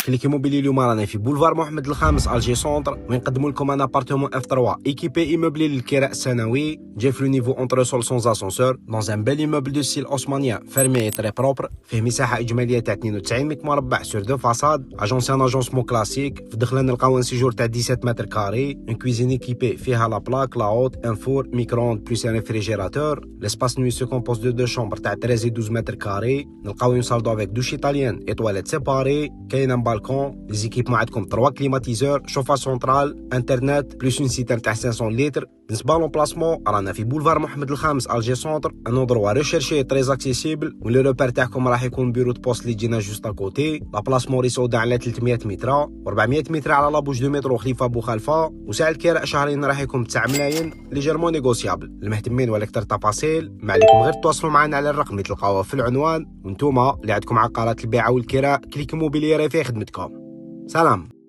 كليك موبيلي اليوم رانا في بولفار محمد الخامس الجي سونتر ونقدموا لكم ان ابارتمون اف 3 ايكيبي ايموبلي للكراء السنوي جاي في لو نيفو اونتر سول سون اسانسور دون ان بيل ايموبل دو ستيل اوسمانيان فيرمي اي تري بروبر فيه مساحه اجماليه تاع 92 متر مربع سور دو فاساد اجونسي ان اجونسمون كلاسيك في دخلنا نلقاو ان سيجور تاع 17 متر كاري ان كويزين ايكيبي فيها لا بلاك لا هوت ان فور ميكرووند بلس ان ريفريجيراتور لاسباس نوي سو كومبوز دو شومبر تاع 13 12 متر كاري نلقاو اون سال دو افيك دوش ايطاليان اي تواليت سيباري كاين ان بالكون ليزيكيبمون عندكم 3 كليماتيزور شوفاج سونترال انترنت بلس اون سيتان تاع 500 لتر بالنسبه لومبلاسمون رانا في بولفار محمد الخامس الجي سونتر ان اندروا ريشيرشي تري اكسيسيبل ولو روبير تاعكم راح يكون بيرو دو بوست اللي جينا جوست ا كوتي لا بلاص موريس اودا على 300 متر و400 متر على لابوش دو مترو خليفه بو خلفه وسعر الكراء شهرين راح يكون 9 ملايين ليجيرمون نيغوسيابل. المهتمين ولا اكثر تفاصيل ما عليكم غير تواصلوا معنا على الرقم اللي تلقاوه في العنوان وانتوما اللي عندكم عقارات البيع والكراء كليك موبيلي راه فيه خدمتكم. سلام.